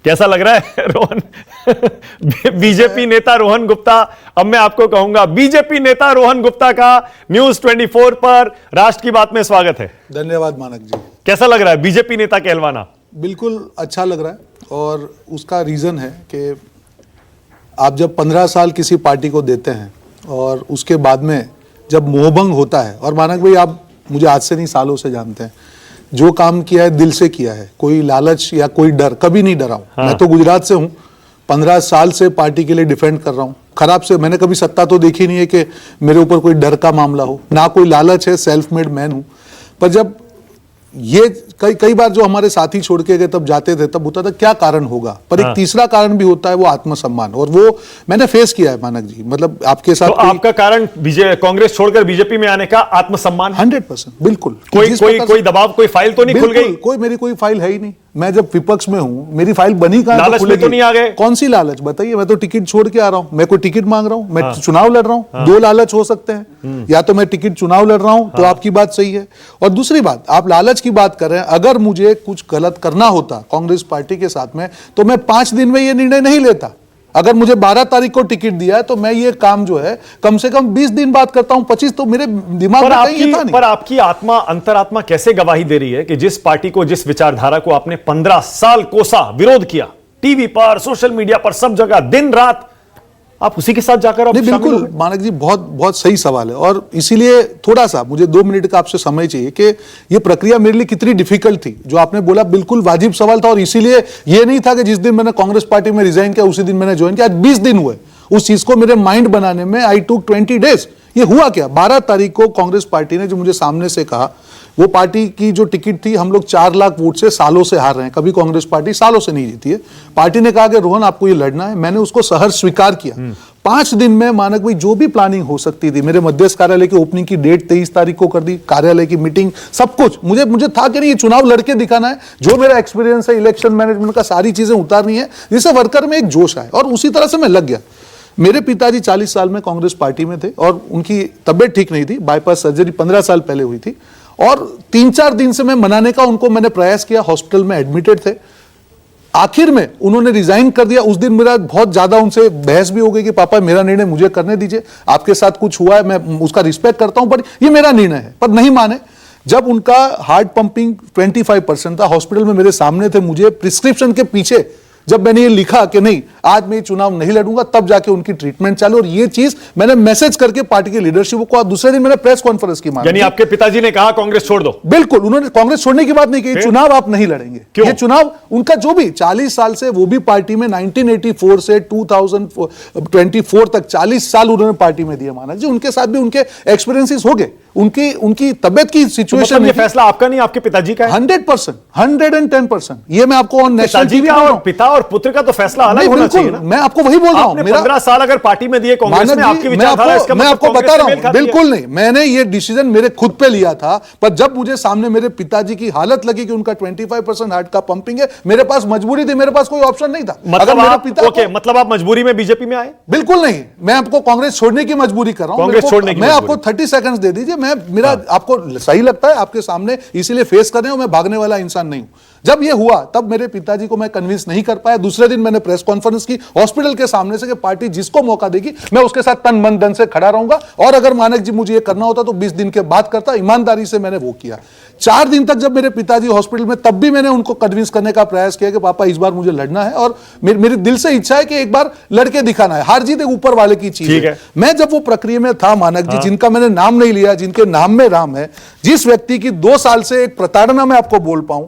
कैसा लग रहा है रोहन? बीजेपी नेता रोहन गुप्ता, अब मैं आपको कहूंगा बीजेपी नेता रोहन गुप्ता का न्यूज 24 पर राष्ट्र की बात में स्वागत है। धन्यवाद मानक जी। कैसा लग रहा है बीजेपी नेता कहलवाना? बिल्कुल अच्छा लग रहा है और उसका रीज़न है कि आप जब 15 साल किसी पार्टी को देते हैं और उसके बाद में जब मोहभंग होता है, और मानक भाई आप मुझे आज से नहीं सालों से जानते हैं, जो काम किया है दिल से किया है, कोई लालच या कोई डर कभी नहीं डरा हूँ। हाँ। मैं तो गुजरात से हूँ, 15 साल से पार्टी के लिए डिफेंड कर रहा हूँ। खराब से मैंने कभी सत्ता तो देखी नहीं है कि मेरे ऊपर कोई डर का मामला हो, ना कोई लालच है, सेल्फ मेड मैन हूँ। पर जब ये कई बार जो हमारे साथी छोड़ के गए तब जाते थे, तब होता था क्या कारण होगा, पर एक तीसरा कारण भी होता है, वो आत्मसम्मान, और वो मैंने फेस किया है मानक जी। मतलब आपके साथ तो आपका कारण कांग्रेस छोड़कर बीजेपी में आने का आत्मसम्मान? 100% बिल्कुल। कोई दबाव, कोई फाइल तो नहीं खुल गई? कोई मेरी कोई फाइल है ही नहीं। मैं जब विपक्ष में हूं, मेरी फाइल बनी कहां? लालच में तो नहीं आ गए? कौन सी लालच बताइए? मैं तो टिकट छोड़ के आ रहा हूं, मैं कोई टिकट मांग रहा हूं, मैं चुनाव लड़ रहा हूं। दो लालच हो सकते हैं, या तो मैं टिकट चुनाव लड़ रहा हूं तो आपकी बात सही है, और दूसरी बात आप लालच की बात कर रहे हैं। अगर मुझे कुछ गलत करना होता कांग्रेस पार्टी के साथ में तो मैं 5 दिन में ये निर्णय नहीं लेता। अगर मुझे 12 तारीख को टिकट दिया है तो मैं ये काम जो है कम से कम 20 दिन बाद करता हूं, 25 तो मेरे दिमाग में कहीं था नहीं। पर आपकी आत्मा, अंतरात्मा कैसे गवाही दे रही है कि जिस पार्टी को, जिस विचारधारा को आपने 15 साल कोसा, विरोध किया, टीवी पर, सोशल मीडिया पर, सब जगह, दिन रात, आप उसी के साथ जाकर? बिल्कुल मानक जी, बहुत बहुत सही सवाल है, और इसीलिए थोड़ा सा मुझे 2 मिनट का आपसे समय चाहिए कि ये प्रक्रिया मेरे लिए कितनी डिफिकल्ट थी। जो आपने बोला बिल्कुल वाजिब सवाल था, और इसीलिए ये नहीं था कि जिस दिन मैंने कांग्रेस पार्टी में रिजाइन किया उसी दिन मैंने ज्वाइन किया। 20 दिन हुए उस चीज को मेरे माइंड बनाने में। आई टूक 20 डेज। ये हुआ क्या? 12 तारीख को कांग्रेस पार्टी ने जो मुझे सामने से कहा, वो पार्टी की जो टिकट थी, हम लोग 4 लाख वोट से सालों से हार रहे हैं, कभी कांग्रेस पार्टी सालों से नहीं जीती है। पार्टी ने कहा कि रोहन आपको ये लड़ना है। मैंने उसको सहर्ष स्वीकार किया। 5 दिन में मानक भाई जो भी प्लानिंग हो सकती थी, मेरे मध्यस्थ कार्यालय की ओपनिंग की डेट 23 तारीख को कर दी, कार्यालय की मीटिंग, सब कुछ मुझे था कि नहीं ये चुनाव लड़के दिखाना है। जो मेरा एक्सपीरियंस है इलेक्शन मैनेजमेंट का, सारी चीजें उतारनी है जिससे वर्कर में एक जोश आए, और उसी तरह से मैं लग गया। मेरे पिताजी 40 साल में कांग्रेस पार्टी में थे और उनकी तबियत ठीक नहीं थी, बाईपास सर्जरी 15 साल पहले हुई थी, और 3-4 दिन से मैं मनाने का उनको मैंने प्रयास किया। हॉस्पिटल में एडमिटेड थे। आखिर में उन्होंने रिजाइन कर दिया। उस दिन मेरा बहुत ज्यादा उनसे बहस भी हो गई कि पापा मेरा निर्णय मुझे करने दीजिए, आपके साथ कुछ हुआ है, मैं उसका रिस्पेक्ट करता हूं, पर ये मेरा निर्णय है। पर नहीं माने। जब उनका हार्ट पंपिंग 25% था, हॉस्पिटल में मेरे सामने थे, मुझे प्रिस्क्रिप्शन के पीछे जब मैंने ये लिखा कि नहीं आज मैं ये चुनाव नहीं लड़ूंगा, तब जाके उनकी ट्रीटमेंट चालू। और ये चीज मैंने मैसेज करके पार्टी की लीडरशिप को, दूसरे दिन मैंने प्रेस कॉन्फ्रेंस की मांग। यानी आपके पिताजी ने कहा कांग्रेस छोड़ दो? बिल्कुल, उन्होंने कांग्रेस छोड़ने की बात नहीं की, चुनाव आप नहीं लड़ेंगे। क्यों? ये चुनाव उनका जो भी 40 साल से, वो भी पार्टी में 1984 से 2024 तक 40 साल उन्होंने पार्टी में दिए मानक जी। उनके साथ भी उनके एक्सपीरियंसेस हो गए, उनकी तबियत की सिचुएशन। ये फैसला आपका नहीं, आपके पिताजी का है? 100%, 110%। ये मैं आपको ऑन नेशनल टीवी बोल रहा हूं। पिता और पुत्र का तो फैसला अलग होना चाहिए ना? मैं आपको वही बोल रहा हूं। 15 साल अगर पार्टी में दिए कांग्रेस में, आपकी विचारधारा, इसका मैं आपको बता रहा हूं, बिल्कुल नहीं। मैंने ये डिसीजन मेरे खुद पे लिया था, पर जब मुझे सामने मेरे पिताजी की हालत लगी कि उनका 25% हार्ट का पंपिंग है, मेरे पास मजबूरी थी, मेरे पास कोई ऑप्शन नहीं था। मतलब आप मजबूरी में बीजेपी में आए? बिल्कुल नहीं, मैं आपको कांग्रेस छोड़ने की मजबूरी कर रहा हूं। कांग्रेस छोड़ने की? मैं आपको 30 सेकंड्स दे दीजिए। मेरा आपको सही लगता है आपके सामने, इसीलिए फेस कर रहे हो। मैं भागने वाला इंसान नहीं हूं। जब ये हुआ तब मेरे पिताजी को मैं कन्विंस नहीं कर पाया। दूसरे दिन मैंने प्रेस कॉन्फ्रेंस की हॉस्पिटल के सामने से कि पार्टी जिसको मौका देगी मैं उसके साथ तन मन धन से खड़ा रहूंगा, और अगर मानक जी मुझे ये करना होता तो 20 दिन के बाद करता। ईमानदारी से मैंने वो किया। 4 दिन तक जब मेरे पिताजी हॉस्पिटल में, तब भी मैंने उनको कन्विंस करने का प्रयास किया कि पापा इस बार मुझे लड़ना है, और मेरी दिल से इच्छा है कि एक बार लड़के दिखाना है। हार जीत एक ऊपर वाले की चीज है। मैं जब वो प्रक्रिया में था मानक जी, जिनका मैंने नाम नहीं लिया, जिनके नाम में राम है, जिस व्यक्ति की 2 साल से एक प्रताड़ना में आपको बोल पाऊं